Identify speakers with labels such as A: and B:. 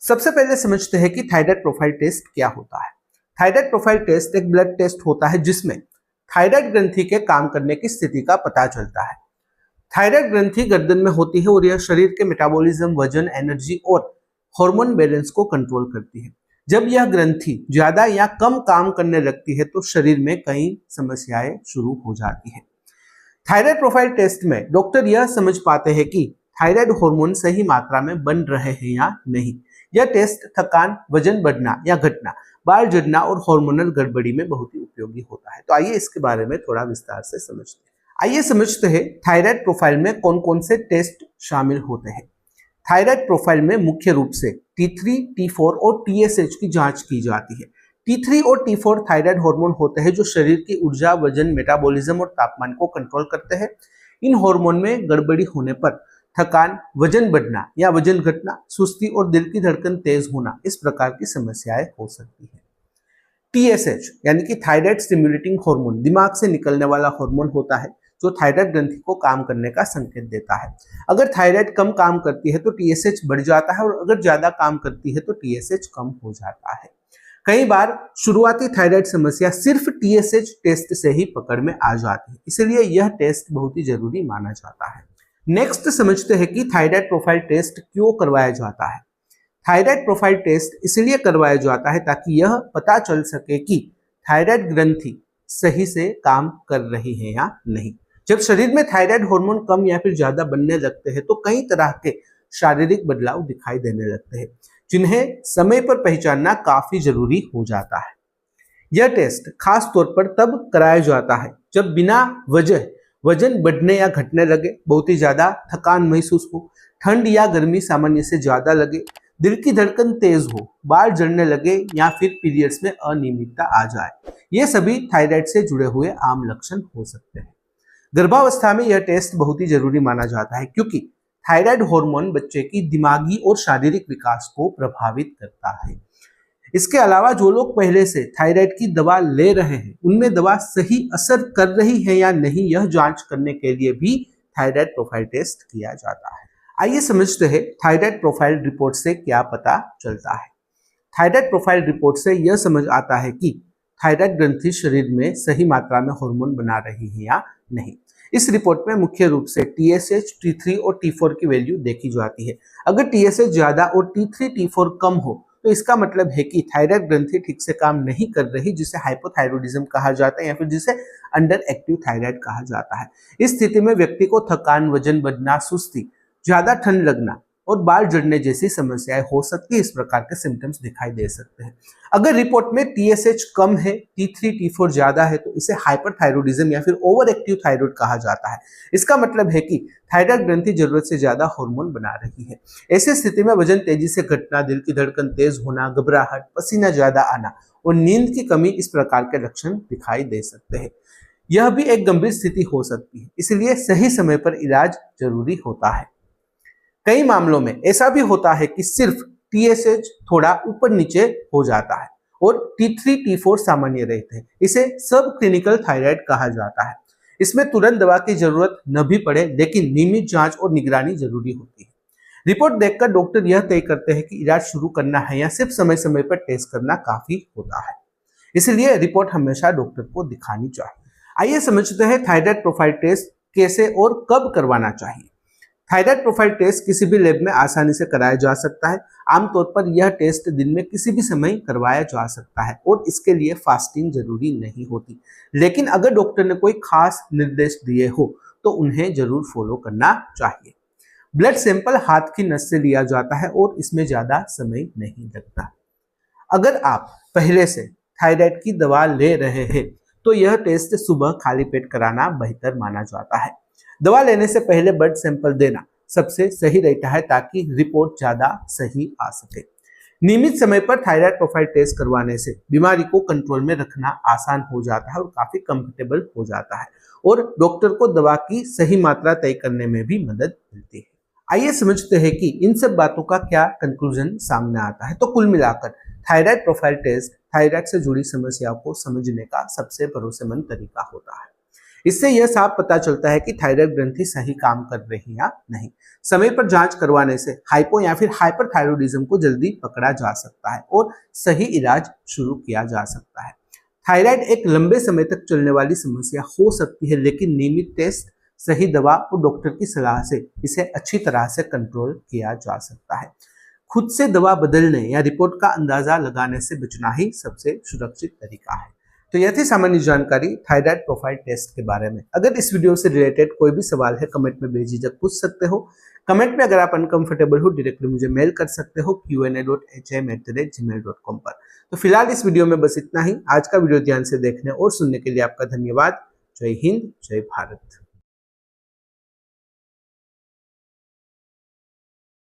A: सबसे पहले समझते हैं कि थायराइड प्रोफाइल टेस्ट क्या होता है। थायराइड प्रोफाइल टेस्ट एक ब्लड टेस्ट होता है जिसमें थायराइड ग्रंथि के काम करने की स्थिति का पता चलता है। थायराइड ग्रंथि गर्दन में होती है और यह शरीर के मेटाबॉलिज्म, वजन, एनर्जी और हार्मोन बैलेंस को कंट्रोल करती है। जब यह ग्रंथि ज्यादा या कम काम करने लगती है तो शरीर में कई समस्याएं शुरू हो जाती है। थायराइड प्रोफाइल टेस्ट में डॉक्टर यह समझ पाते हैं कि थायराइड हार्मोन सही मात्रा में बन रहे हैं या नहीं। यह टेस्ट थकान, वजन बढ़ना या घटना, बाल झड़ना और हार्मोनल गड़बड़ी में बहुत ही उपयोगी होता है। तो आइए इसके बारे में थोड़ा विस्तार से समझते हैं। आइए समझते हैं थायराइड प्रोफाइल में कौन कौन से टेस्ट शामिल होते हैं। थायराइड प्रोफाइल में मुख्य रूप से T3, T4 और TSH की जांच की जाती है। T3 और T4 थायराइड हार्मोन होते हैं जो शरीर की ऊर्जा, वजन, मेटाबॉलिज्म और तापमान को कंट्रोल करते हैं। इन हार्मोन में गड़बड़ी होने पर थकान, वजन बढ़ना या वजन घटना, सुस्ती और दिल की धड़कन तेज होना, इस प्रकार की समस्याएं हो सकती है। TSH यानी कि थायराइड स्टिमुलेटिंग हार्मोन दिमाग से निकलने वाला हार्मोन होता है जो थायराइड ग्रंथि को काम करने का संकेत देता है। अगर थायराइड कम काम करती है तो TSH बढ़ जाता है और अगर ज्यादा काम करती है तो TSH कम हो जाता है। कई बार शुरुआती थायराइड समस्या सिर्फ TSH टेस्ट से ही पकड़ में आ जाती है, इसलिए यह टेस्ट बहुत ही जरूरी माना जाता है। नेक्स्ट समझते हैं कि थायराइड प्रोफाइल टेस्ट क्यों करवाया जाता है। थायराइड प्रोफाइल टेस्ट इसलिए करवाया जाता है ताकि यह पता चल सके कि थायराइड ग्रंथि सही से काम कर रही है या नहीं। जब शरीर में थायराइड हार्मोन कम या फिर ज्यादा बनने लगते हैं तो कई तरह के शारीरिक बदलाव दिखाई देने लगते हैं जिन्हें समय पर पहचानना काफी जरूरी हो जाता है। यह टेस्ट खास तौर पर तब कराया जाता है जब बिना वजह वजन बढ़ने या घटने लगे, बहुत ही ज्यादा थकान महसूस हो, ठंड या गर्मी सामान्य से ज्यादा लगे, दिल की धड़कन तेज हो, बाल जलने लगे या फिर पीरियड्स में अनियमितता आ जाए। ये सभी थायराइड से जुड़े हुए आम लक्षण हो सकते हैं। गर्भावस्था में यह टेस्ट बहुत ही जरूरी माना जाता है क्योंकि थायराइड हार्मोन बच्चे की दिमागी और शारीरिक विकास को प्रभावित करता है। इसके अलावा जो लोग पहले से थायराइड की दवा ले रहे हैं उनमें दवा सही असर कर रही है या नहीं, यह जांच करने के लिए भी थायराइड प्रोफाइल टेस्ट किया जाता है। आइए समझते हैं थायराइड प्रोफाइल रिपोर्ट से क्या पता चलता है। थायराइड प्रोफाइल रिपोर्ट से यह समझ आता है कि थायराइड ग्रंथि शरीर में सही मात्रा में हार्मोन बना रही है या नहीं। इस रिपोर्ट में मुख्य रूप से TSH, T3 और T4 की वैल्यू देखी जाती है। अगर TSH ज्यादा और T3, T4 कम हो तो इसका मतलब है कि थायराइड ग्रंथि ठीक से काम नहीं कर रही, जिसे हाइपोथायरॉयडिज्म कहा जाता है या फिर जिसे अंडर एक्टिव थायराइड कहा जाता है। इस स्थिति में व्यक्ति को थकान, वजन बढ़ना, सुस्ती, ज्यादा ठंड लगना और बाल जड़ने जैसी समस्याएं हो सकती है। इस प्रकार के सिम्टम्स दिखाई दे सकते हैं। अगर रिपोर्ट में TSH कम है, T3, T4 ज्यादा है तो इसे हाइपरथायरॉयडिज्म या फिर ओवर एक्टिव थायराइड कहा जाता है। इसका मतलब है कि थायराइड ग्रंथि जरूरत से ज्यादा हार्मोन बना रही है। ऐसी स्थिति में वजन तेजी से घटना, दिल की धड़कन तेज होना, घबराहट, पसीना ज्यादा आना और नींद की कमी, इस प्रकार के लक्षण दिखाई दे सकते हैं। यह भी एक गंभीर स्थिति हो सकती है, इसलिए सही समय पर इलाज जरूरी होता है। कई मामलों में ऐसा भी होता है कि सिर्फ TSH थोड़ा ऊपर नीचे हो जाता है और T3, T4 सामान्य रहते हैं। इसे सब क्लिनिकल थायराइड कहा जाता है। इसमें तुरंत दवा की जरूरत न भी पड़े, लेकिन नियमित जांच और निगरानी जरूरी होती है। रिपोर्ट देखकर डॉक्टर यह तय करते हैं कि इलाज शुरू करना है या सिर्फ समय समय पर टेस्ट करना काफी होता है। इसलिए रिपोर्ट हमेशा डॉक्टर को दिखानी चाहिए। आइए समझते हैं थायराइड प्रोफाइल टेस्ट कैसे और कब करवाना चाहिए। थायराइड प्रोफाइल टेस्ट किसी भी लैब में आसानी से कराया जा सकता है। आमतौर पर यह टेस्ट दिन में किसी भी समय करवाया जा सकता है और इसके लिए फास्टिंग जरूरी नहीं होती। लेकिन अगर डॉक्टर ने कोई खास निर्देश दिए हो तो उन्हें जरूर फॉलो करना चाहिए। ब्लड सैंपल हाथ की नस से लिया जाता है और इसमें ज्यादा समय नहीं लगता। अगर आप पहले से थायराइड की दवा ले रहे हैं तो यह टेस्ट सुबह खाली पेट कराना बेहतर माना जाता है। दवा लेने से पहले ब्लड सैंपल देना सबसे सही रहता है ताकि रिपोर्ट ज्यादा सही आ सके। नियमित समय पर थायराइड प्रोफाइल टेस्ट करवाने से बीमारी को कंट्रोल में रखना आसान हो जाता है और काफी कंफर्टेबल हो जाता है और डॉक्टर को दवा की सही मात्रा तय करने में भी मदद मिलती है। आइए समझते हैं कि इन सब बातों का क्या कंक्लूजन सामने आता है। तो कुल मिलाकर थायराइड प्रोफाइल टेस्ट थायराइड से जुड़ी समस्याओं को समझने का सबसे भरोसेमंद तरीका होता है। इससे यह साफ पता चलता है कि थायराइड ग्रंथि सही काम कर रही है या नहीं। समय पर जांच करवाने से हाइपो या फिर हाइपरथायरॉयडिज्म को जल्दी पकड़ा जा सकता है और सही इलाज शुरू किया जा सकता है। थायराइड एक लंबे समय तक चलने वाली समस्या हो सकती है, लेकिन नियमित टेस्ट, सही दवा और डॉक्टर की सलाह से इसे अच्छी तरह से कंट्रोल किया जा सकता है। खुद से दवा बदलने या रिपोर्ट का अंदाजा लगाने से बचना ही सबसे सुरक्षित तरीका है। तो यह थी सामान्य जानकारी थायराइड प्रोफाइल टेस्ट के बारे में। अगर इस वीडियो से रिलेटेड कोई भी सवाल है, कमेंट में बेझिझक पूछ सकते हो। कमेंट में अगर आप अनकंफर्टेबल हो, डायरेक्टली मुझे मेल कर सकते हो qa.him@gmail.com पर। तो फिलहाल इस वीडियो में बस इतना ही। आज का वीडियो ध्यान से देखने और सुनने के लिए आपका धन्यवाद। जय हिंद, जय भारत।